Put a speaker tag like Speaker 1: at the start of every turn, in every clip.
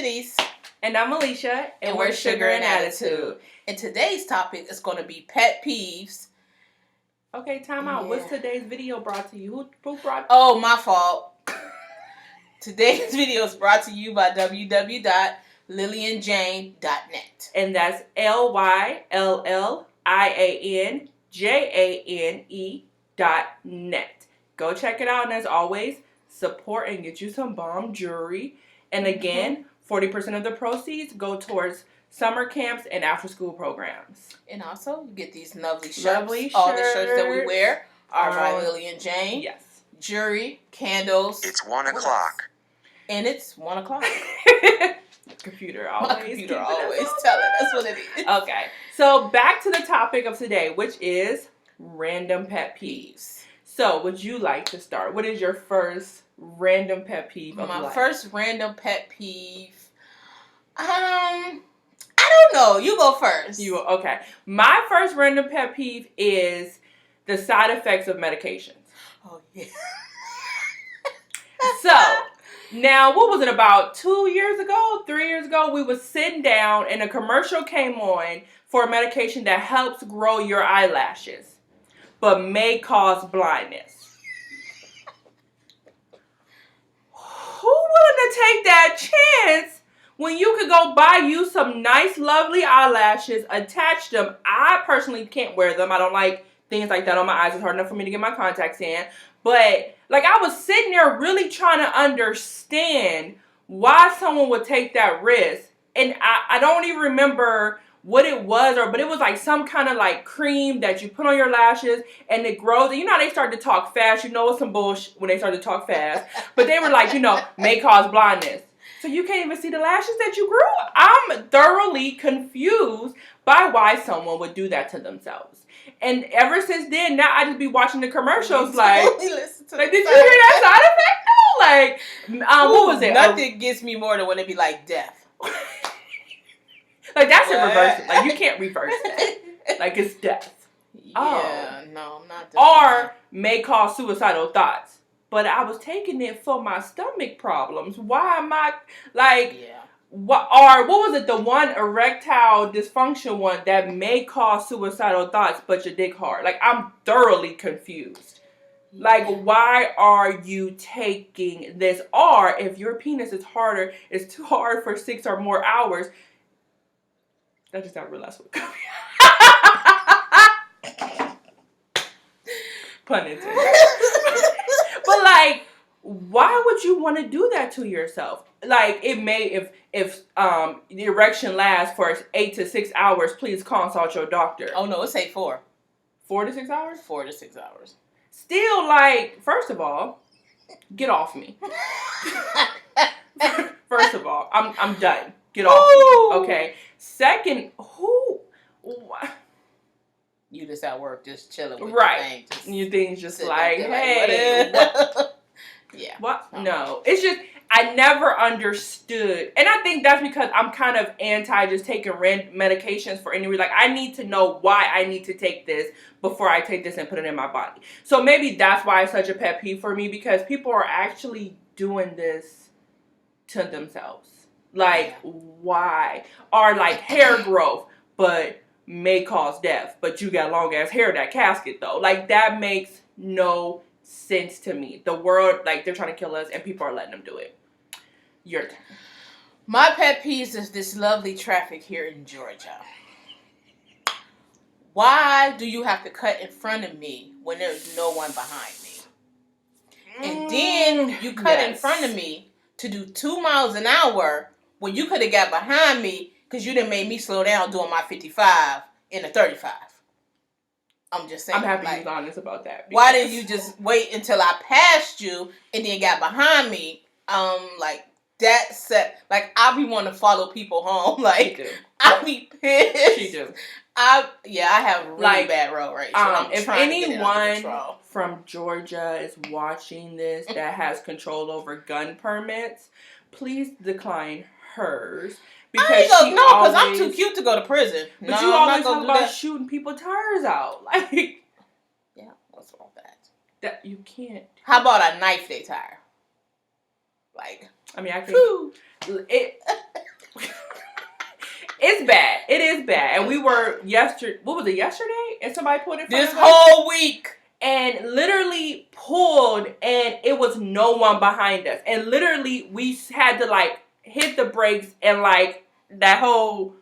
Speaker 1: Titties.
Speaker 2: And I'm Alicia.
Speaker 1: And we're Sugar and Attitude. And today's topic is going to be pet peeves.
Speaker 2: Okay, time out. What's today's video brought to you? Who brought?
Speaker 1: Oh, my fault. Today's video is brought to you by www.lillianjane.net.
Speaker 2: And that's LYLLIANJANE.net. Go check it out. And as always, support and get you some bomb jewelry. And again, 40% of the proceeds go towards summer camps and after-school programs.
Speaker 1: And also, you get these lovely shirts. All the shirts that we wear are by Lillian Jane.
Speaker 2: Yes.
Speaker 1: Jewelry, candles.
Speaker 3: It's 1 o'clock.
Speaker 1: And it's 1 o'clock.
Speaker 2: Computer
Speaker 1: always tell it. That's what it is.
Speaker 2: Okay. So back to the topic of today, which is random pet peeves. So would you like to start? What is your first random pet peeve of life?
Speaker 1: My first random pet peeve. I don't know. You go first.
Speaker 2: Okay. My first random pet peeve is the side effects of medications.
Speaker 1: Oh yeah.
Speaker 2: So now, what was it, about 3 years ago, we was sitting down and a commercial came on for a medication that helps grow your eyelashes, but may cause blindness. Who willing to take that chance when you could go buy you some nice, lovely eyelashes, attach them? I personally can't wear them. I don't like things like that on my eyes. It's hard enough for me to get my contacts in. But, like, I was sitting there really trying to understand why someone would take that risk. And I don't even remember what it was, but it was like some kind of like cream that you put on your lashes and it grows. And you know how they start to talk fast. You know it's some bullshit when they start to talk fast. But they were like, may cause blindness. So you can't even see the lashes that you grew? I'm thoroughly confused by why someone would do that to themselves. And ever since then, now I just be watching the commercials like, did you hear that side effect? No, like, what was it?
Speaker 1: Nothing gets me more than when it be like death.
Speaker 2: Like, that's a reverse. Like, you can't reverse it. Like, it's death.
Speaker 1: Yeah, no, I'm not doing
Speaker 2: Or may cause suicidal thoughts. But I was taking it for my stomach problems. Why am I, like...
Speaker 1: Yeah.
Speaker 2: What was it? The one erectile dysfunction one that may cause suicidal thoughts, but your dick hard. Like, I'm thoroughly confused. Yeah. Like, why are you taking this? Or if your penis is harder, it's too hard for 6 or more hours. I just not realized what coming. Pun intended. But like, why would you want to do that to yourself? Like, it may, if the erection lasts for 8 to 6 hours, please consult your doctor.
Speaker 1: Oh, no, it's 4.
Speaker 2: 4 to 6 hours?
Speaker 1: 4 to 6 hours.
Speaker 2: Still, like, first of all, get off me. First of all, I'm done. Get off me, okay? Second, what?
Speaker 1: You just at work, just chilling with
Speaker 2: right.
Speaker 1: your
Speaker 2: thing. Your thing's just like, hey, what?
Speaker 1: Yeah.
Speaker 2: What? No. It's just, I never understood. And I think that's because I'm kind of anti just taking medications for any reason. Like, I need to know why I need to take this before I take this and put it in my body. So maybe that's why it's such a pet peeve for me, because people are actually doing this to themselves. Like, why? Or like hair growth, but may cause death. But you got long ass hair in that casket though. Like, that makes no sense to me. The world, like, they're trying to kill us and people are letting them do it. Your turn.
Speaker 1: My pet peeve is this lovely traffic here in Georgia. Why do you have to cut in front of me when there's no one behind me? And then you cut in front of me to do 2 miles an hour when you could have got behind me because you done made me slow down doing my 55 in a 35. I'm just saying.
Speaker 2: I'm happy you was honest about that.
Speaker 1: Why didn't you just wait until I passed you and then got behind me? Like, that set, like, I be wanting to follow people home. Like, I be pissed.
Speaker 2: She do.
Speaker 1: I have really bad road rage.
Speaker 2: If anyone from Georgia is watching this that has control over gun permits, please decline hers.
Speaker 1: Because I'm too cute to go to prison.
Speaker 2: But you always talk about shooting people tires out. Like,
Speaker 1: yeah, what's wrong with that?
Speaker 2: That you can't.
Speaker 1: How about a knife they tire? Like,
Speaker 2: I mean, I can. It's bad. It is bad. And we were what was it, yesterday? And somebody pulled in front of us.
Speaker 1: This whole week.
Speaker 2: And literally pulled, and it was no one behind us. And literally, we had to, like, hit the brakes and, like, that whole...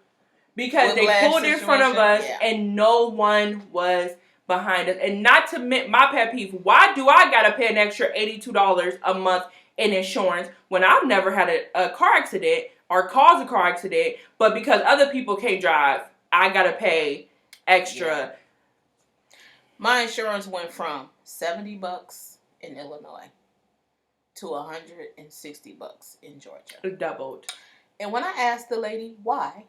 Speaker 2: Because they pulled in front of us, and no one was behind us. And not to my pet peeve, why do I gotta pay an extra $82 a month in insurance when I've never had a car accident or caused a car accident, but because other people can't drive, I gotta pay extra...
Speaker 1: Yeah. My insurance went from $70 in Illinois to $160 in Georgia.
Speaker 2: It doubled.
Speaker 1: And when I asked the lady why,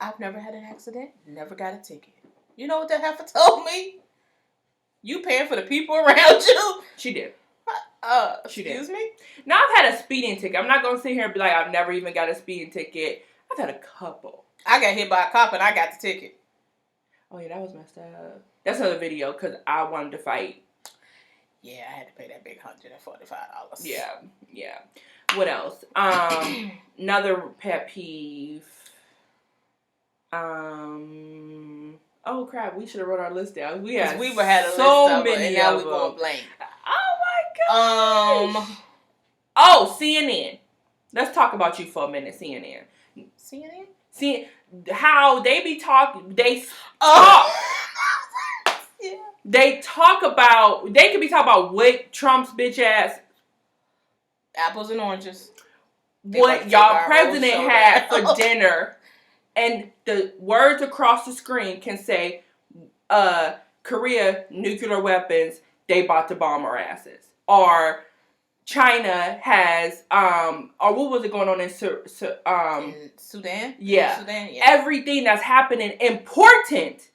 Speaker 1: I've never had an accident, never got a ticket. You know what that heifer told me? You paying for the people around you?
Speaker 2: She did.
Speaker 1: Excuse me?
Speaker 2: Now, I've had a speeding ticket. I'm not going to sit here and be like, I've never even got a speeding ticket. I've had a couple.
Speaker 1: I got hit by a cop and I got the ticket.
Speaker 2: Oh, yeah, that was messed up. That's another video because I wanted to fight.
Speaker 1: Yeah, I had to pay that big $145.
Speaker 2: Yeah. What else? Another pet peeve. Oh crap! We should have wrote our list down. We had a list of many,
Speaker 1: and now we're going blank.
Speaker 2: Oh my gosh! Oh, CNN. Let's talk about you for a minute, CNN.
Speaker 1: CNN?
Speaker 2: See how they be talking. They talk.
Speaker 1: Yeah.
Speaker 2: They talk about. They could be talking about what Trump's bitch ass.
Speaker 1: Apples and oranges.
Speaker 2: What y'all president had for dinner. And the words across the screen can say, Korea, nuclear weapons, they about to bomb our asses. Or China has, or what was it going on in
Speaker 1: Sudan?
Speaker 2: Yeah.
Speaker 1: Sudan, yeah.
Speaker 2: Everything that's happening important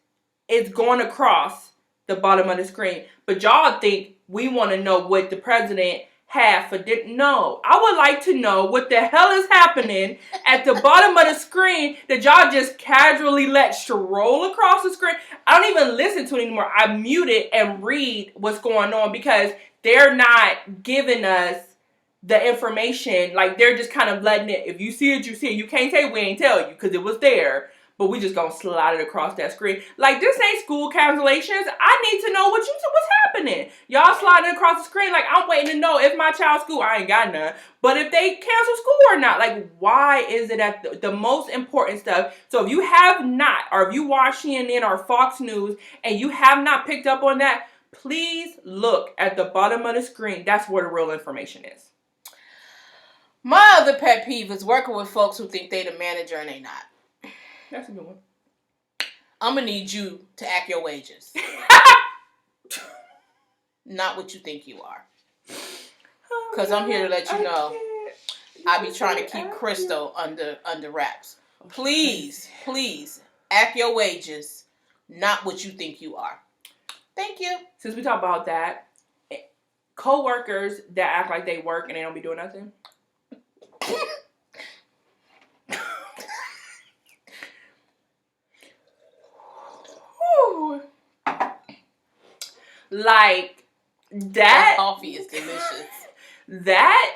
Speaker 2: is going across the bottom of the screen. But y'all think we want to know what the president had for dinner. No, I would like to know what the hell is happening at the bottom of the screen that y'all just casually let stroll across the screen. I don't even listen to it anymore. I mute it and read what's going on because they're not giving us the information. Like, they're just kind of letting it, if you see it, you see it. You can't say we ain't tell you because it was there. But we just gonna slide it across that screen. Like, this ain't school cancellations. I need to know what's happening. Y'all sliding across the screen like I'm waiting to know if my child's school. I ain't got none. But if they cancel school or not. Like, why is it at the most important stuff? So if you have not, or if you watch CNN or Fox News and you have not picked up on that, please look at the bottom of the screen. That's where the real information is.
Speaker 1: My other pet peeve is working with folks who think they the manager and they not.
Speaker 2: That's a good one.
Speaker 1: I'm going to need you to act your wages. Not what you think you are. Because I'm here to let you know I be trying to keep Crystal under wraps. Please, act your wages, not what you think you are. Thank you.
Speaker 2: Since we talk about that, co-workers that act like they work and they don't be doing nothing. Like that
Speaker 1: coffee is delicious.
Speaker 2: That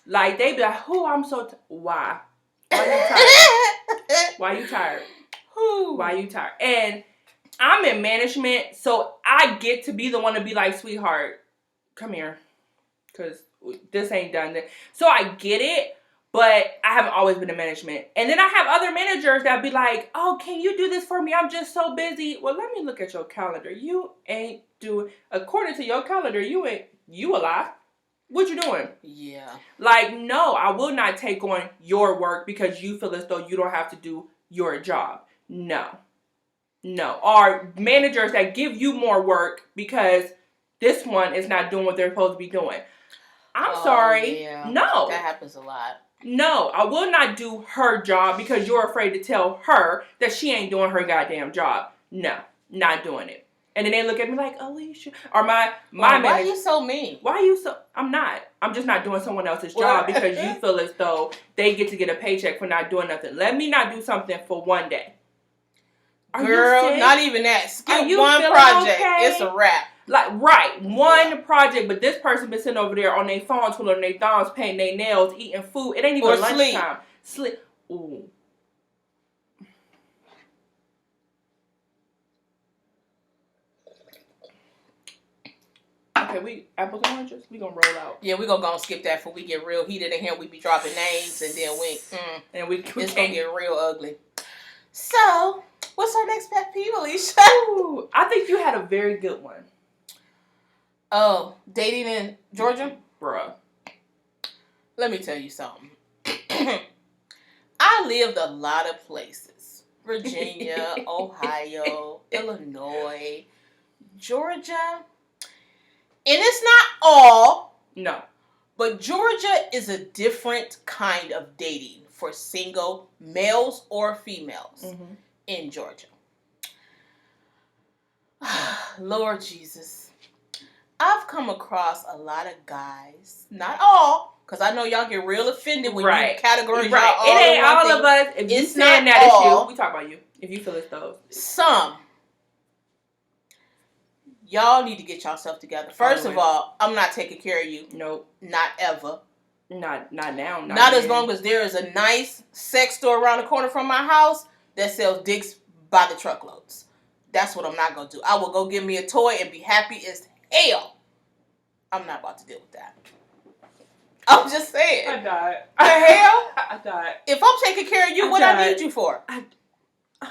Speaker 2: like they be like, I'm so why you tired? Why you tired? Why you tired? And I'm in management, so I get to be the one to be like, sweetheart, come here, because this ain't done. So I get it. But I haven't always been in management. And then I have other managers that be like, oh, can you do this for me? I'm just so busy. Well, let me look at your calendar. You ain't doing, according to your calendar, you a lie. What you doing?
Speaker 1: Yeah.
Speaker 2: Like, no, I will not take on your work because you feel as though you don't have to do your job. No. Or managers that give you more work because this one is not doing what they're supposed to be doing. I'm sorry.
Speaker 1: Yeah.
Speaker 2: No.
Speaker 1: That happens a lot.
Speaker 2: No, I will not do her job because you're afraid to tell her that she ain't doing her goddamn job. No, not doing it. And then they look at me like, Alicia, or my manager.
Speaker 1: Why are you so mean?
Speaker 2: Why are you so? I'm not. I'm just not doing someone else's job because you feel as though they get to get a paycheck for not doing nothing. Let me not do something for one day.
Speaker 1: Girl, not even that. Skip one project. Okay? It's a wrap.
Speaker 2: Like, right, one project, but this person been sitting over there on their phone, twiddling their thumbs, painting their nails, eating food. It ain't even
Speaker 1: Or
Speaker 2: lunchtime. Sleep. Ooh. Okay, we apples and oranges. We gonna roll out.
Speaker 1: Yeah, we gonna go and skip that before we get real heated in here. We be dropping names and then it's gonna get real ugly. So, what's our next pet peeve, Alicia?
Speaker 2: Ooh, I think you had a very good one.
Speaker 1: Oh, dating in Georgia?
Speaker 2: Bruh.
Speaker 1: Let me tell you something. I lived a lot of places. Virginia, Ohio, Illinois, Georgia. And it's not all.
Speaker 2: No.
Speaker 1: But Georgia is a different kind of dating for single males or females in Georgia. Lord Jesus. I've come across a lot of guys, not all, because I know y'all get real offended when you categorize y'all all.
Speaker 2: It ain't all of us. If you saying that, it's you. We talk about you. If you feel it's those.
Speaker 1: Some. Y'all need to get yourself together. First of all, I'm not taking care of you.
Speaker 2: Nope.
Speaker 1: Not ever.
Speaker 2: Not now.
Speaker 1: Not as long as there is a nice sex store around the corner from my house that sells dicks by the truckloads. That's what I'm not going to do. I will go get me a toy and be happy as hell. I'm not about to deal with that. I'm just saying.
Speaker 2: I died.
Speaker 1: The hell?
Speaker 2: I died.
Speaker 1: If I'm taking care of you, what I need you for?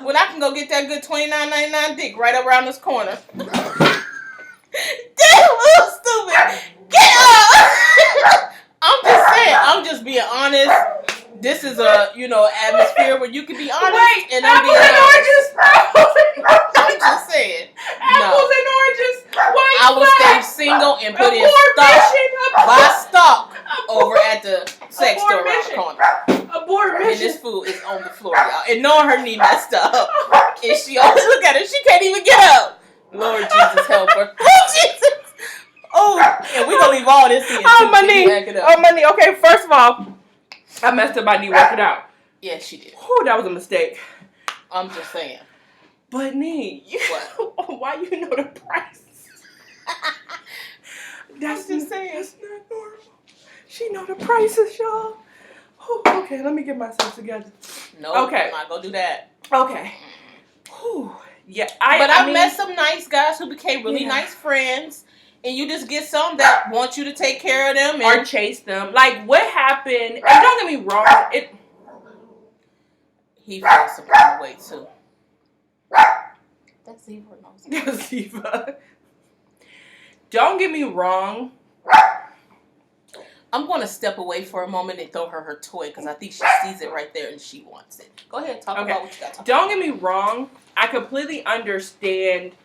Speaker 1: When I can go get that good $29.99 dick right around this corner. Damn, little stupid. Get up. I'm just saying. I'm just being honest. This is a, atmosphere where you can be honest.
Speaker 2: Wait,
Speaker 1: and
Speaker 2: apples and oranges.
Speaker 1: I'm just saying.
Speaker 2: Apples and oranges. White
Speaker 1: I will stay single and put in stock over at the sex store around the corner.
Speaker 2: Abort mission.
Speaker 1: And this food is on the floor, y'all. And knowing her knee messed up. And she always look at her. She can't even get up. Lord Jesus, help her. Oh, Jesus. Oh, and we're going to leave all this in.
Speaker 2: Oh, my knee. Oh, my knee. Okay, first of all, I messed up my knee working out.
Speaker 1: Yeah, she did.
Speaker 2: Whew, that was a mistake.
Speaker 1: I'm just saying.
Speaker 2: But knee,
Speaker 1: what?
Speaker 2: Why you know the price?
Speaker 1: That's just saying.
Speaker 2: That's not normal. She know the prices, y'all. Whew, okay, let me get myself together.
Speaker 1: No, okay. I'm not going to do that.
Speaker 2: Okay. Whew. Yeah,
Speaker 1: I met some nice guys who became really nice friends. And you just get some that want you to take care of them.
Speaker 2: Or chase them. Like, what happened? And don't get me wrong.
Speaker 1: He feels some kind of way, too. That's Eva.
Speaker 2: That's Eva. Don't get me wrong.
Speaker 1: I'm going to step away for a moment and throw her toy because I think she sees it right there and she wants it. Go ahead. Talk about what you got to talk
Speaker 2: Don't get me wrong. I completely understand,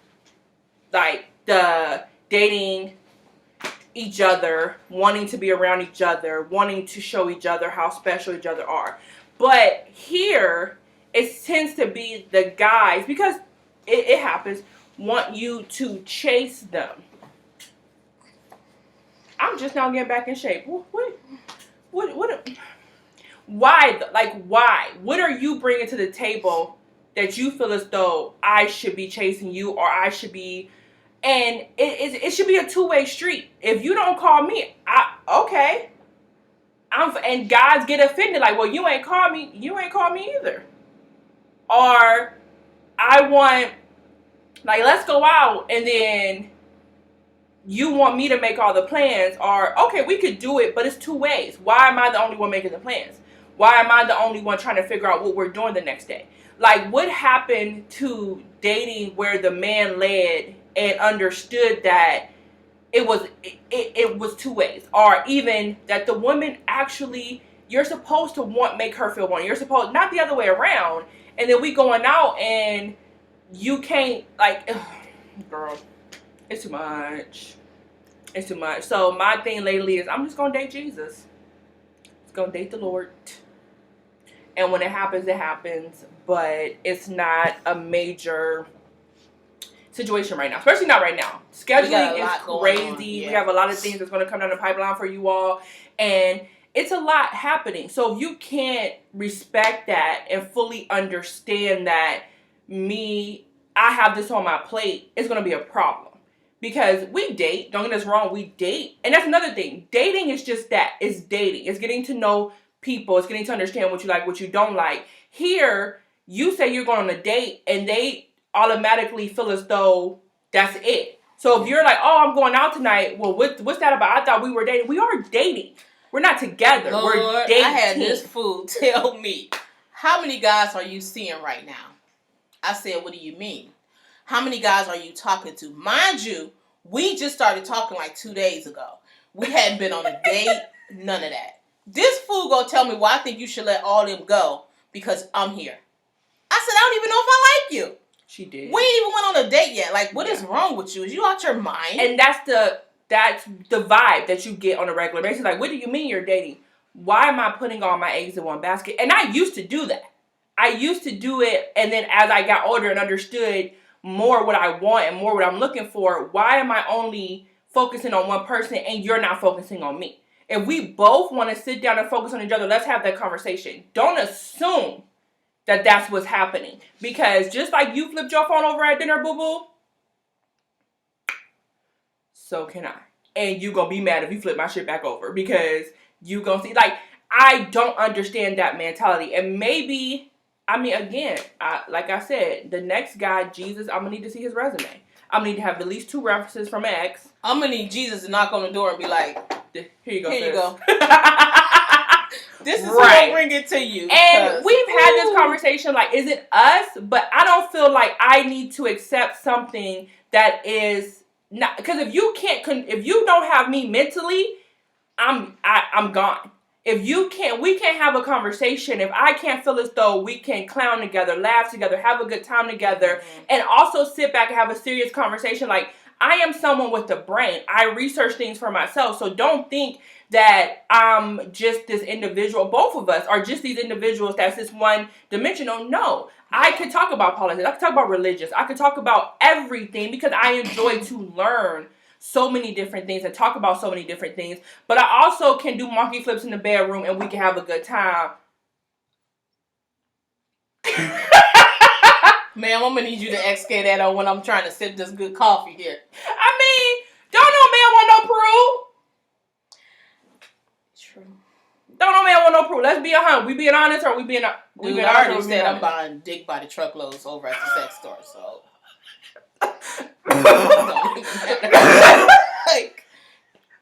Speaker 2: like, the dating each other, wanting to be around each other, wanting to show each other how special each other are. But here, it tends to be the guys, because it happens, want you to chase them. I'm just now getting back in shape. What? Why? Like, why? What are you bringing to the table that you feel as though I should be chasing you, or I should be... And it should be a two-way street. If you don't call me, okay. And guys get offended, like, well, you ain't called me either. Or I want, like, let's go out, and then you want me to make all the plans. Or, okay, we could do it, but it's two ways. Why am I the only one making the plans? Why am I the only one trying to figure out what we're doing the next day? Like, what happened to dating where the man led and understood that it was two ways, or even that the woman actually, you're supposed to make her feel wanted. You're supposed, not the other way around. And then we going out and you can't, like, ugh, girl, it's too much. It's too much. So my thing lately is I'm just gonna date Jesus. Just gonna date the Lord. And when it happens, it happens. But it's not a major situation right now, especially not right now. Scheduling is crazy. Yeah. We have a lot of things that's going to come down the pipeline for you all, and it's a lot happening. So if you can't respect that and fully understand that I have this on my plate, it's going to be a problem, Because we date, don't get us wrong, we date. And that's another thing. Dating is just that. It's dating. It's getting to know people. It's getting to understand what you like, what you don't like. Here, you say you're going on a date and they automatically feel as though that's it. So if you're like, oh, I'm going out tonight, well, what's that about? I thought we were dating. We are dating. We're not together.
Speaker 1: Lord,
Speaker 2: we're dating.
Speaker 1: I had this fool tell me, how many guys are you seeing right now? I said, what do you mean? How many guys are you talking to? Mind you, we just started talking like 2 days ago. We hadn't been on a date, none of that. This fool gonna tell me, well, I think you should let all them go because I'm here. I said, I don't even know if I like you.
Speaker 2: She did.
Speaker 1: We ain't even went on a date yet. Like, what is wrong with you? Is you out your mind?
Speaker 2: And that's the vibe that you get on a regular basis. Like, what do you mean you're dating? Why am I putting all my eggs in one basket? And I used to do that. I used to do it, and then as I got older and understood more what I want and more what I'm looking for, why am I only focusing on one person and you're not focusing on me? If we both want to sit down and focus on each other, let's have that conversation. Don't assume that that's what's happening. Because just like you flipped your phone over at dinner, boo-boo, so can I. And you gonna be mad if you flip my shit back over. Because you gonna see, like, I don't understand that mentality. And maybe, I mean, again, like I said, the next guy, Jesus, I'm gonna need to see his resume. I'm gonna need to have at least 2 references from X.
Speaker 1: I'm gonna need Jesus to knock on the door and be like,
Speaker 2: here you go,
Speaker 1: here you
Speaker 2: sis.
Speaker 1: go. This is right. Who will bring it to you.
Speaker 2: And we've had this conversation, like, is it us? But I don't feel like I need to accept something that is not, because if you don't have me mentally, I'm gone. If you can't, we can't have a conversation. If I can't feel as though we can clown together, laugh together, have a good time together, and also sit back and have a serious conversation. Like, I am someone with a brain. I research things for myself. So don't think that I'm just this individual. Both of us are just these individuals that's this one dimensional. No, I could talk about politics. I could talk about religion. I could talk about everything because I enjoy to learn so many different things and talk about so many different things. But I also can do monkey flips in the bedroom and we can have a good time.
Speaker 1: Ma'am, I'm gonna need you to execute that on when I'm trying to sip this good coffee here.
Speaker 2: I mean, don't no man want no proof.
Speaker 1: True.
Speaker 2: Don't no man want no proof. Let's be 100. We being honest or we being honest?
Speaker 1: Dude, I already said I'm buying dick by the truckloads over at the sex store, so. Like,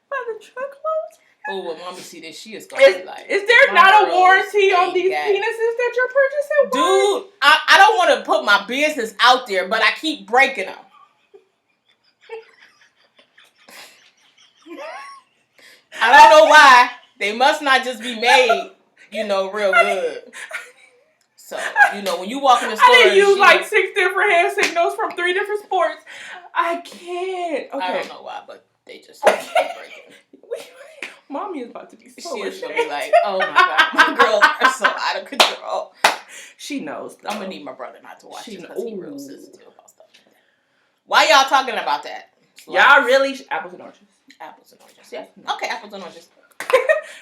Speaker 2: by the truckloads?
Speaker 1: Oh, when mommy see this, she is going to be like,
Speaker 2: is there not a warranty on these penises that you're purchasing?
Speaker 1: Dude, I don't want to put my business out there, but I keep breaking them. I don't know why. They must not just be made, real good. So, when you walk in the store,
Speaker 2: I didn't use like 6 different hand signals from 3 different sports. I can't. Okay.
Speaker 1: I don't know why, but they just keep breaking.
Speaker 2: Mommy is about to be so
Speaker 1: She is
Speaker 2: ashamed.
Speaker 1: gonna be like, oh my God, my girls are so out of control.
Speaker 2: She knows, though.
Speaker 1: I'm gonna need my brother not to watch this because he's real sensitive about stuff like that. Why y'all talking about that?
Speaker 2: Y'all really apples and oranges.
Speaker 1: Apples and oranges, yeah. Okay, apples and oranges.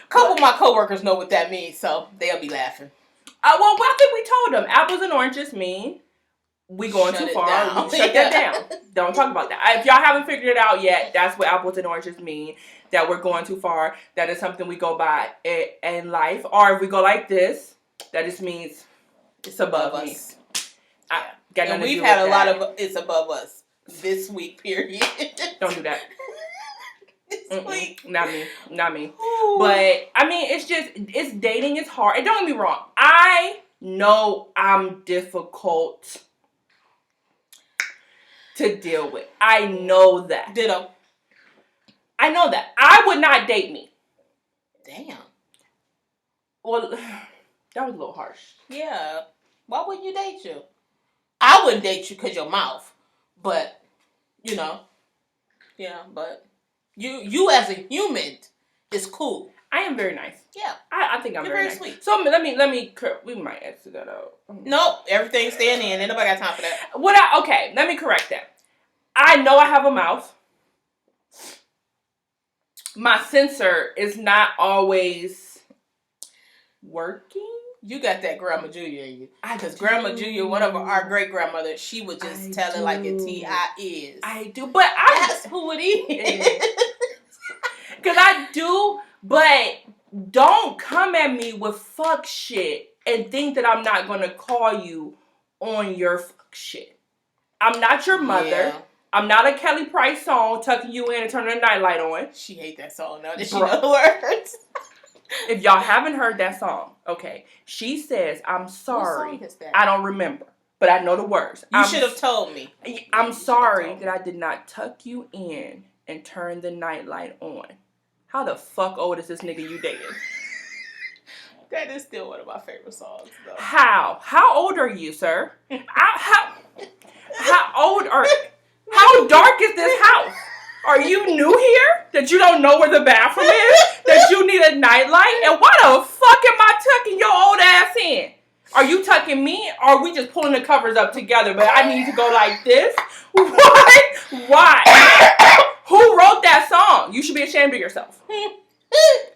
Speaker 1: Couple of my coworkers know what that means, so they'll be laughing.
Speaker 2: Well, I think we told them apples and oranges mean we going too far. Shut that down. Don't talk about that. If y'all haven't figured it out yet, that's what apples and oranges mean. That we're going too far. That is something we go by in life. Or if we go like this, that just means it's above us.
Speaker 1: And we've had a lot of it's above us this week, period.
Speaker 2: Don't do that.
Speaker 1: This week.
Speaker 2: Not me.
Speaker 1: Ooh.
Speaker 2: But, I mean, it's dating. It's hard. And don't get me wrong. I know I'm difficult to deal with. I know that.
Speaker 1: Ditto.
Speaker 2: I know that. I would not date me.
Speaker 1: Damn.
Speaker 2: Well, that was a little harsh.
Speaker 1: Yeah. Why wouldn't you date you? I wouldn't date you because your mouth. But, yeah, but you as a human is cool.
Speaker 2: I am very nice.
Speaker 1: Yeah.
Speaker 2: I think I'm
Speaker 1: You're
Speaker 2: very
Speaker 1: nice.
Speaker 2: Sweet. So let me, we might exit that out.
Speaker 1: Nope. Everything's staying in. Ain't nobody got time for that.
Speaker 2: Okay, let me correct that. I know I have a mouth. My censor is not always working.
Speaker 1: You got that Grandma Julia in you. Because Grandma
Speaker 2: do.
Speaker 1: Julia, one of our great grandmothers, she would just tell it like a T.I. is.
Speaker 2: I do, but
Speaker 1: that's who it is.
Speaker 2: Because I do, but don't come at me with fuck shit and think that I'm not going to call you on your fuck shit. I'm not your mother. Yeah. I'm not a Kelly Price song tucking you in and turning the nightlight on.
Speaker 1: She hate that song now that she know the words.
Speaker 2: If y'all haven't heard that song, okay. She says, I'm sorry.
Speaker 1: What song is that?
Speaker 2: I don't remember, but I know the words.
Speaker 1: You should have told me.
Speaker 2: I'm sorry that I did not tuck you in and turn the nightlight on. How the fuck old is this nigga you dating?
Speaker 1: That is still one of my favorite songs, though.
Speaker 2: How? How old are you, sir? How old are... How dark is this house? Are you new here? That you don't know where the bathroom is? That you need a nightlight? And why the fuck am I tucking your old ass in? Are you tucking me? Or are we just pulling the covers up together? But I need to go like this? What? Why? Who wrote that song? You should be ashamed of yourself.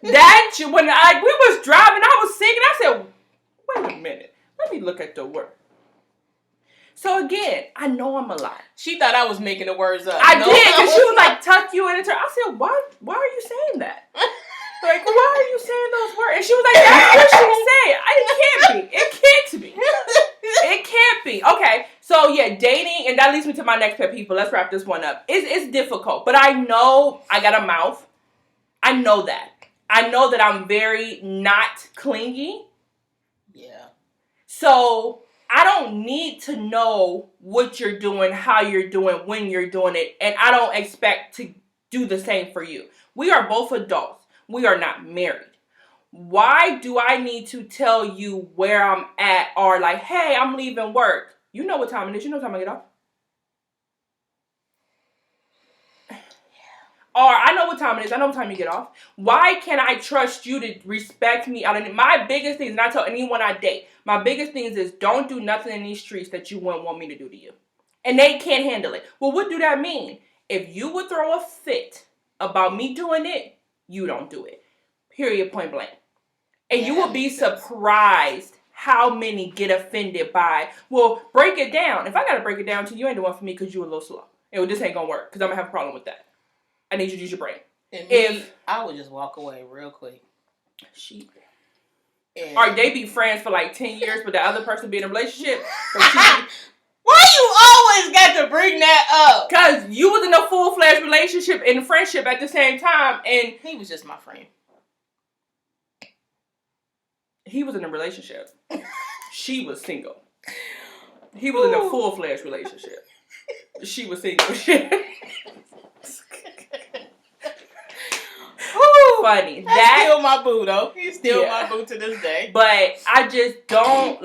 Speaker 2: That, when we was driving, I was singing. I said, wait a minute. Let me look at the word. So again, I know I'm a lie.
Speaker 1: She thought I was making the words up.
Speaker 2: I did, because she was like, tuck you in and turn. I said, why are you saying that? Like, why are you saying those words? And she was like, that's what she said. It can't be. It can't be. It can't be. Okay, so yeah, dating, and that leads me to my next pet peeve. Let's wrap this one up. It's difficult, but I know I got a mouth. I know that. I know that I'm very not clingy.
Speaker 1: Yeah.
Speaker 2: So I don't need to know what you're doing, how you're doing, when you're doing it, and I don't expect to do the same for you. We are both adults. We are not married. Why do I need to tell you where I'm at or like, hey, I'm leaving work? You know what time it is. You know what time I get off. Or I know what time it is. I know what time you get off. Why can't I trust you to respect me? My biggest things, and I tell anyone I date, my biggest things is don't do nothing in these streets that you wouldn't want me to do to you. And they can't handle it. Well, what do that mean? If you would throw a fit about me doing it, you don't do it. Period, point blank. And you will be surprised how many get offended by, well, break it down. If I got to break it down to you, ain't the one for me because you a little slow. This ain't going to work because I'm going to have a problem with that. I need you to use your brain.
Speaker 1: And if I would just walk away real quick.
Speaker 2: Or they be friends for like 10 years, but the other person be in a relationship.
Speaker 1: Why you always got to bring that up?
Speaker 2: Because you was in a full-fledged relationship and friendship at the same time, and
Speaker 1: he was just my friend.
Speaker 2: He was in a relationship. She was single. He was in a full-fledged relationship. She was single. Funny.
Speaker 1: That's still my boo, though. He's still my boo to this day.
Speaker 2: But I just don't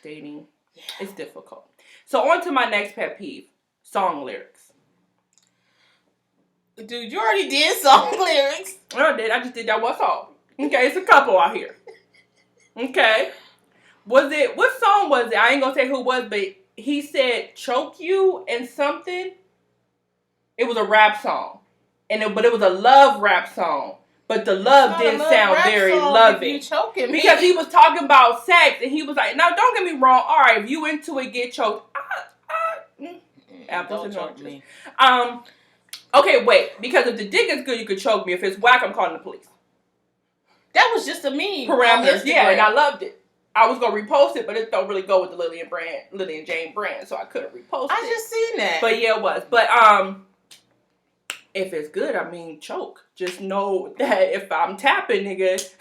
Speaker 2: dating. Yeah. It's difficult. So on to my next pet peeve, song lyrics.
Speaker 1: Dude, you already did song lyrics.
Speaker 2: I did. I just did that one song. Okay, it's a couple out here. Okay. What song was it? I ain't gonna say who it was, but he said choke you and something. It was a rap song. But it was a love rap song. But the love didn't sound very loving. Because he was talking about sex, and he was like, now don't get me wrong, all right, if you into it, get choked. Apples and oranges. Okay, wait. Because if the dick is good, you could choke me. If it's whack, I'm calling the police.
Speaker 1: That was just a meme.
Speaker 2: Parameters, yeah, and I loved it. I was gonna repost it, but it don't really go with the Lily and Jane brand, so I couldn't repost it.
Speaker 1: I just seen that.
Speaker 2: But yeah, it was. But if it's good, choke. Just know that if I'm tapping, nigga,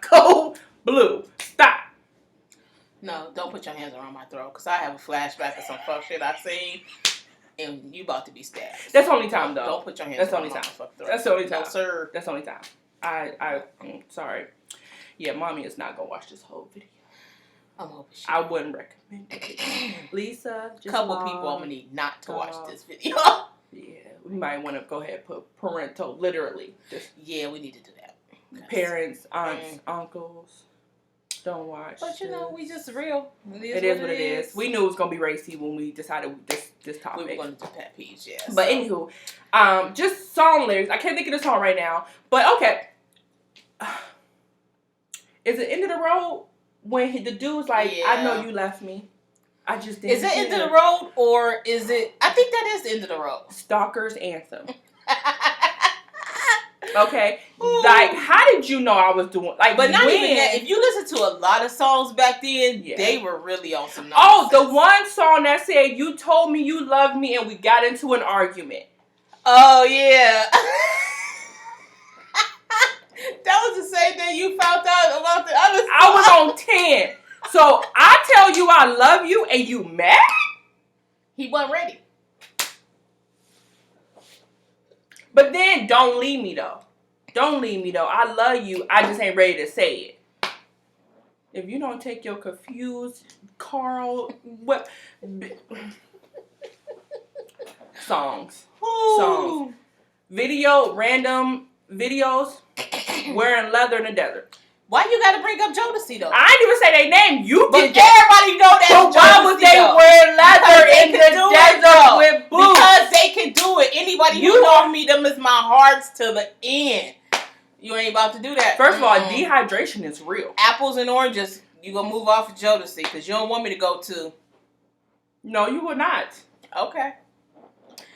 Speaker 2: go blue. Stop.
Speaker 1: No, don't put your hands around my throat, because I have a flashback of some fuck shit I seen, and you about to be stabbed.
Speaker 2: That's the only time, though.
Speaker 1: Don't put your hands around my fuck throat.
Speaker 2: That's the only time.
Speaker 1: No, sir.
Speaker 2: That's the only time. I'm sorry. Yeah, mommy is not going to watch this whole video.
Speaker 1: I'm hoping she
Speaker 2: I wouldn't recommend it. Lisa, just
Speaker 1: a couple people I'm going to need not to watch this video.
Speaker 2: Yeah, we might want to go ahead and put parental, literally.
Speaker 1: Yeah, we need to do that.
Speaker 2: Parents, aunts, uncles, don't watch.
Speaker 1: But we just real.
Speaker 2: It is what it is. We knew it was going to be racy when we decided this topic.
Speaker 1: We were going to do pet peeves, yes.
Speaker 2: But anywho, just song lyrics. I can't think of the song right now. But okay. Is it end of the road when the dude's like, I know you left me. I just didn't.
Speaker 1: Is it end of the road or is it? I think that is the end of the road.
Speaker 2: Stalker's anthem. Okay, like how did you know I was doing like?
Speaker 1: But not even that. If you listen to a lot of songs back then, they were really on some nonsense.
Speaker 2: Oh, the one song that said "You told me you loved me" and we got into an argument.
Speaker 1: Oh yeah, that was the same thing you found out about the other song.
Speaker 2: I was on 10, so I tell you I love you and you mad?
Speaker 1: He wasn't ready.
Speaker 2: But then, don't leave me though. Don't leave me though. I love you. I just ain't ready to say it. If you don't take your confused Carl, what? Songs. Random videos, wearing leather in the desert.
Speaker 1: Why you gotta bring up Jodeci though?
Speaker 2: I didn't even say their name. You did.
Speaker 1: Everybody know that.
Speaker 2: But why was they wearing leather in the desert with boots?
Speaker 1: Because they can do it. Anybody who know me, them is my hearts to the end. You ain't about to do that.
Speaker 2: First of all, dehydration is real.
Speaker 1: Apples and oranges, you gonna move off of Jodeci because you don't want me to go to.
Speaker 2: No, you will not.
Speaker 1: Okay.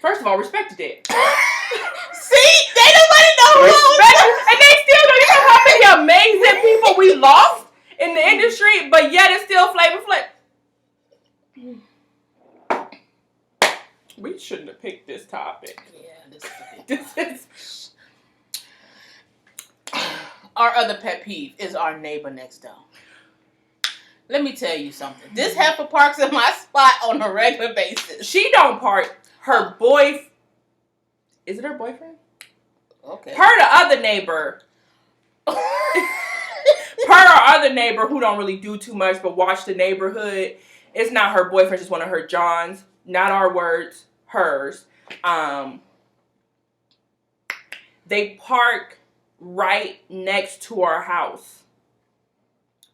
Speaker 2: First of all, respect it.
Speaker 1: See, they nobody know
Speaker 2: and they still don't even know how many amazing people we lost in the industry, but yet it's still Flavor Flav. We shouldn't have picked this topic.
Speaker 1: Yeah,
Speaker 2: this is.
Speaker 1: Our other pet peeve is our neighbor next door. Let me tell you something. This heifer parks in my spot on a regular basis.
Speaker 2: She don't park. Her boy. Is it her boyfriend?
Speaker 1: Okay.
Speaker 2: Her the other neighbor. Per our other neighbor who don't really do too much but watch the neighborhood. It's not her boyfriend, just one of her Johns. Not our words, hers. They park right next to our house.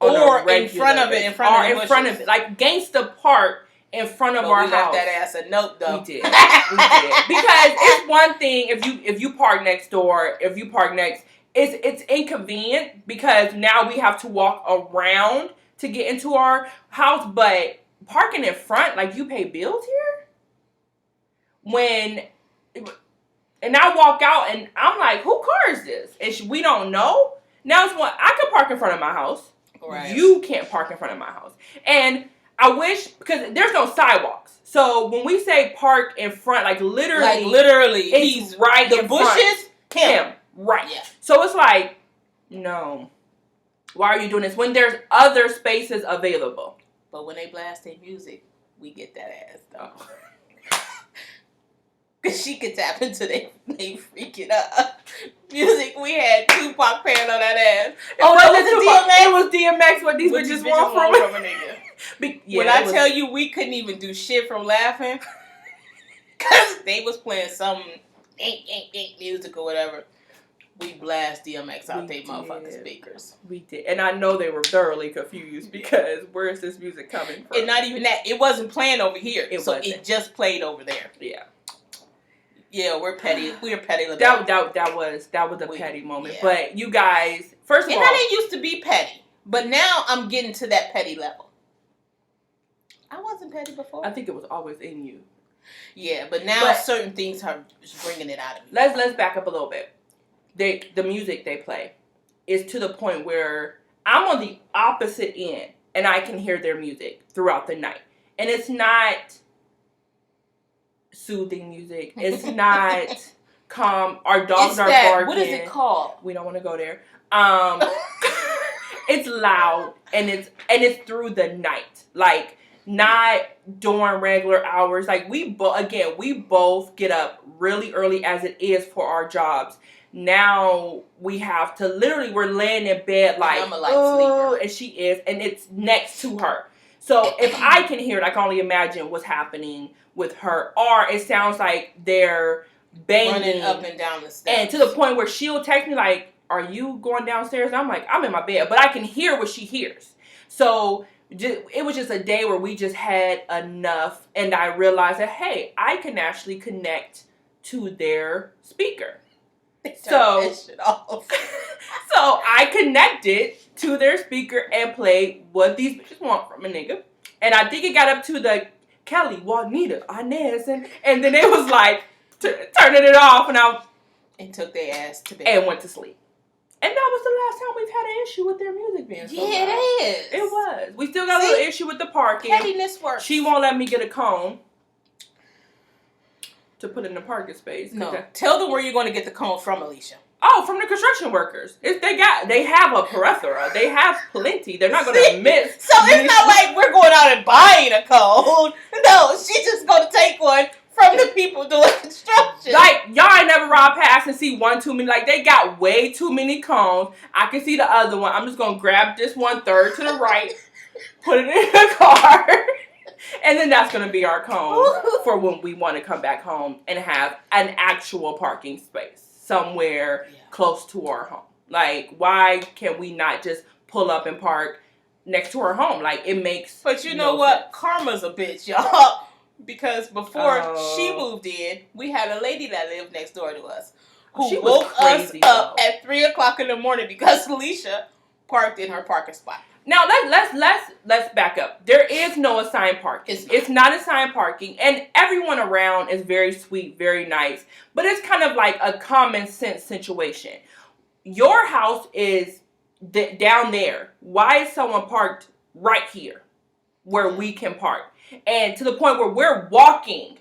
Speaker 1: Or in front of it, in front of it.
Speaker 2: Like gangsta park in front of our house.
Speaker 1: We left that ass a note though.
Speaker 2: We did. Because it's one thing if you park next door, it's inconvenient because now we have to walk around to get into our house, but parking in front, like you pay bills here? And I walk out and I'm like, whose car is this? And we don't know. Now it's one, I could park in front of my house. Right. You can't park in front of my house. And I wish, because there's no sidewalks. So when we say park in front, like literally, he's right in front. The bushes, him. Right. Yeah. So it's like, no. Why are you doing this? When there's other spaces available.
Speaker 1: But when they blast their music, we get that ass though. Because she could tap into they freaking up music. We had Tupac playing on that ass.
Speaker 2: It was DMX what these bitches want from a nigga.
Speaker 1: When I tell you we couldn't even do shit from laughing, because they was playing some music or whatever, we blast DMX out they motherfucking speakers.
Speaker 2: We did. And I know they were thoroughly confused because where is this music coming from?
Speaker 1: And not even that. It wasn't playing over here. It just played over there.
Speaker 2: Yeah.
Speaker 1: Yeah, we're petty. We're petty.
Speaker 2: That was a petty moment. Yeah. But you guys, first of all,
Speaker 1: I didn't used to be petty, but now I'm getting to that petty level. I wasn't petty before.
Speaker 2: I think it was always in you.
Speaker 1: Yeah, but now certain things are bringing it out of me.
Speaker 2: Let's back up a little bit. The music they play is to the point where I'm on the opposite end and I can hear their music throughout the night, and it's not soothing music. It's not calm. Our dogs are barking.
Speaker 1: What is it called?
Speaker 2: We don't want to go there. It's loud and it's through the night. Like not during regular hours. Like we both get up really early as it is for our jobs. Now we have to we're laying in bed like
Speaker 1: I'm a light sleeper.
Speaker 2: And she is, and it's next to her. So if I can hear it, I can only imagine what's happening with her. Or it sounds like they're banging
Speaker 1: running up and down the stairs.
Speaker 2: And to the point where she'll text me like, are you going downstairs? And I'm like, I'm in my bed. But I can hear what she hears. So it was just a day where we just had enough. And I realized that, hey, I can actually connect to their speaker. So,
Speaker 1: that shit off.
Speaker 2: so I connected to their speaker and played What These Bitches Want from a Nigga. And I think it got up to the Kelly, Juanita, Inez, and then it was like turning it off,
Speaker 1: and took their ass to bed
Speaker 2: and went to sleep. And that was the last time we've had an issue with their music being so loud.
Speaker 1: it is.
Speaker 2: It was. We still got a little issue with the parking.
Speaker 1: Pettiness works.
Speaker 2: She won't let me get a cone to put in the parking space.
Speaker 1: No. Tell them where you're going to get the cone from, Alicia.
Speaker 2: Oh, from the construction workers. They have a plethora. They have plenty. They're not going to miss.
Speaker 1: So it's not like we're going out and buying a cone. No, she's just going to take one from the people doing construction.
Speaker 2: Like, y'all ain't never ride past and see one too many. Like, they got way too many cones. I can see the other one. I'm just going to grab this 1/3 to the right, put it in the car, and then that's going to be our cone for when we want to come back home and have an actual parking space somewhere close to our home. Like, why can we not just pull up and park next to our home? Like, it makes
Speaker 1: But you know what? Sense. Karma's a bitch, y'all. Because before she moved in, we had a lady that lived next door to us who woke us up at 3 o'clock in the morning because Alicia parked in her parking spot.
Speaker 2: Now let's back up. There is no assigned parking. It's not assigned parking, and everyone around is very sweet, very nice. But it's kind of like a common sense situation. Your house is down there. Why is someone parked right here where we can park? And to the point where we're walking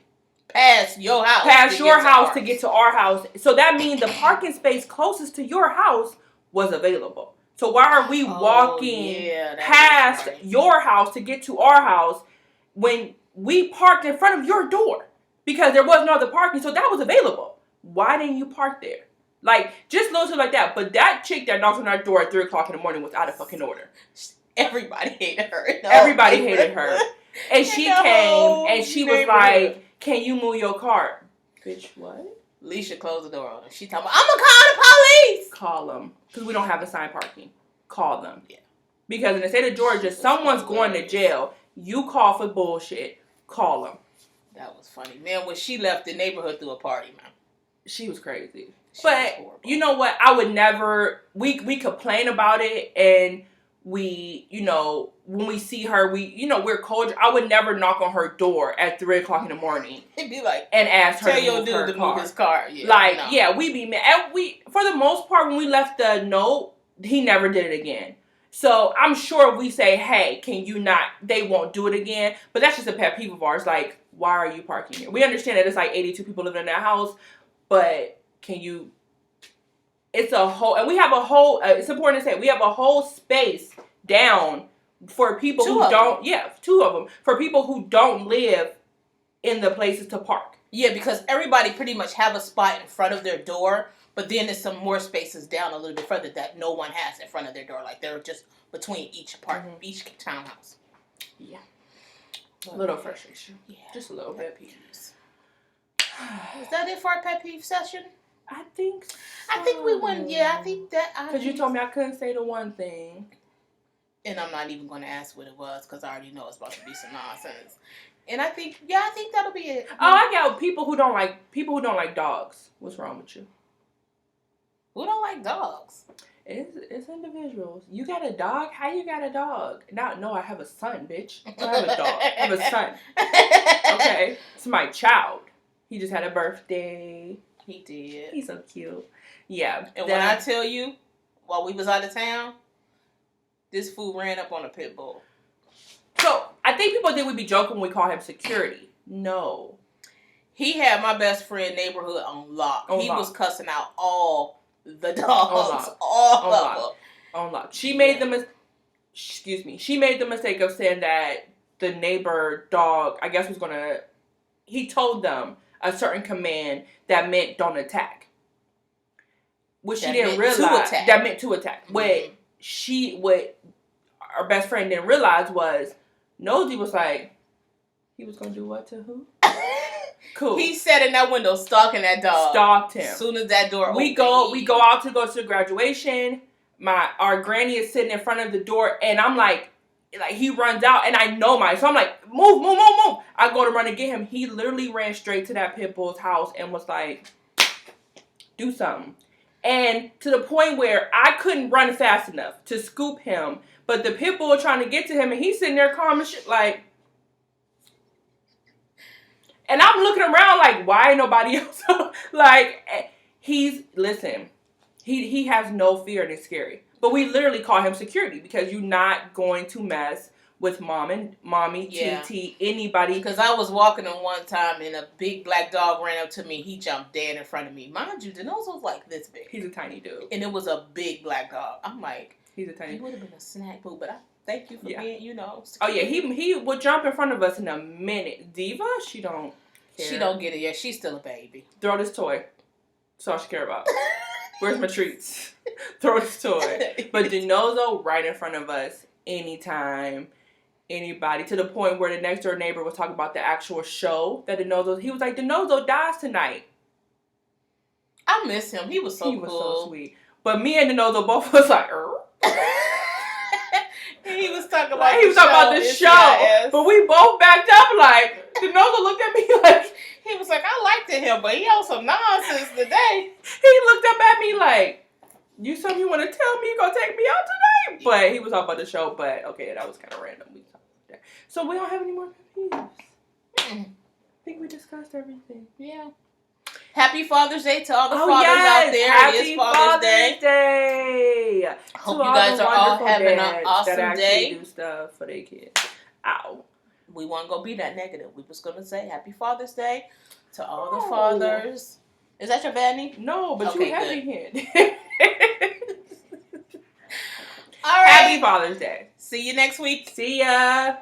Speaker 1: past your house.
Speaker 2: Past your house to get to our house. So that means the parking space closest to your house was available. So why are we walking past your house to get to our house when we parked in front of your door? Because there was no other parking, so that was available. Why didn't you park there? Like, just little shit like that. But that chick that knocked on our door at 3 o'clock in the morning was out of fucking order.
Speaker 1: Everybody hated her.
Speaker 2: Everybody hated her. And she came and she was like, "Can you move your car?" Bitch, what?
Speaker 1: Alicia closed the door on her. She told me, "I'm going to call the police."
Speaker 2: Call them. Because we don't have assigned parking. Call them. Yeah. Because in the state of Georgia, someone's going to jail. You call for bullshit. Call them.
Speaker 1: That was funny. Man, when she left the neighborhood through a party, man.
Speaker 2: She was crazy. But you know what? I would never, we complain about it, and we, you know, when we see her, we, you know, we're cold. I would never knock on her door at 3 o'clock in the morning.
Speaker 1: It'd be like,
Speaker 2: and ask her
Speaker 1: to move her car. Move his car. Yeah,
Speaker 2: like, no. Yeah, we be mad. And we, for the most part, when we left the note, he never did it again. So I'm sure if we say, "Hey, can you not?" They won't do it again. But that's just a pet peeve of ours. Like, why are you parking here? We understand that it's like 82 people living in that house, but can you? It's a whole, and we have a whole. It's important to say we have a whole space down for people who don't. Yeah, 2 of them for people who don't live in the places to park.
Speaker 1: Yeah, because everybody pretty much have a spot in front of their door. But then there's some more spaces down a little bit further that no one has in front of their door. Like, they're just between each each townhouse.
Speaker 2: Yeah. A little frustration. Yeah. Just a little bit.
Speaker 1: Peeves. Is that it for our pet peeve session?
Speaker 2: I think so.
Speaker 1: I think we went, I think that.
Speaker 2: Because you told me I couldn't say the one thing.
Speaker 1: And I'm not even going to ask what it was because I already know it's about to be some nonsense. And I think that'll be it.
Speaker 2: Oh, I got people who don't like dogs. What's wrong with you?
Speaker 1: Who don't like dogs?
Speaker 2: It's individuals. You got a dog? How you got a dog? No, I have a son, bitch. I don't have a dog. I have a son. Okay? It's my child. He just had a birthday.
Speaker 1: He did.
Speaker 2: He's so cute. Yeah.
Speaker 1: And when I tell you, while we was out of town, this fool ran up on a pit bull.
Speaker 2: So, I think people think we'd be joking when we call him security. No.
Speaker 1: He had my best friend neighborhood on lock. He was cussing out all the dogs. All of them.
Speaker 2: On lock. She made the mistake of saying that the neighbor dog, I guess, he told them a certain command that meant don't attack. What she didn't realize. That meant to attack. Mm-hmm. What our best friend didn't realize was, Nosy was like, he was going to do what to who? Cool.
Speaker 1: He sat in that window stalking that dog.
Speaker 2: Stalked him.
Speaker 1: As soon as that door opened.
Speaker 2: We go out to the graduation. Our granny is sitting in front of the door, and I'm like he runs out, and I know so I'm like, move. I go to run and get him. He literally ran straight to that pit bull's house and was like, do something. And to the point where I couldn't run fast enough to scoop him. But the pit bull was trying to get to him, and he's sitting there calm as shit, like... And I'm looking around like, why ain't nobody else? Like, listen, he has no fear and it's scary. But we literally call him security because you're not going to mess with mommy, TT, anybody.
Speaker 1: Because I was walking him one time and a big black dog ran up to me. He jumped dead in front of me. Mind you, Denozo was like this big.
Speaker 2: He's a tiny dude.
Speaker 1: And it was a big black dog. I'm like,
Speaker 2: he's a tiny dude.
Speaker 1: He would have been a snack food, but I thank you for being, security.
Speaker 2: Oh, yeah, he would jump in front of us in a minute. Diva, she don't care.
Speaker 1: She don't get it yet. She's still a baby.
Speaker 2: Throw this toy. That's all she care about. Where's my treats? Throw this toy. But Denozo right in front of us anytime. Anybody, to the point where the next door neighbor was talking about the actual show that Denozo, he was like, Denozo dies tonight.
Speaker 1: I miss him. He was so cool.
Speaker 2: He was so sweet. But me and Denozo both was like,
Speaker 1: He was talking about
Speaker 2: the show. But we both backed up like, Denozo looked at me like,
Speaker 1: he was like, I liked him, but he on some nonsense today.
Speaker 2: He looked up at me like, you something you want to tell me? You gonna take me out tonight? But he was talking about the show. But okay, that was kind of random. So we don't have any more pet peeves. I think we discussed everything.
Speaker 1: Yeah. Happy Father's Day to all the fathers out there.
Speaker 2: Happy
Speaker 1: it is Father's Day. Hope you guys are all having an awesome
Speaker 2: that
Speaker 1: day.
Speaker 2: Do stuff for their kids. Ow.
Speaker 1: We weren't gonna be that negative. We was gonna say Happy Father's Day to all the fathers. Is that your Vanny?
Speaker 2: No, but
Speaker 1: okay,
Speaker 2: you have a hint.
Speaker 1: All right.
Speaker 2: Happy Father's Day.
Speaker 1: See you next week.
Speaker 2: See ya.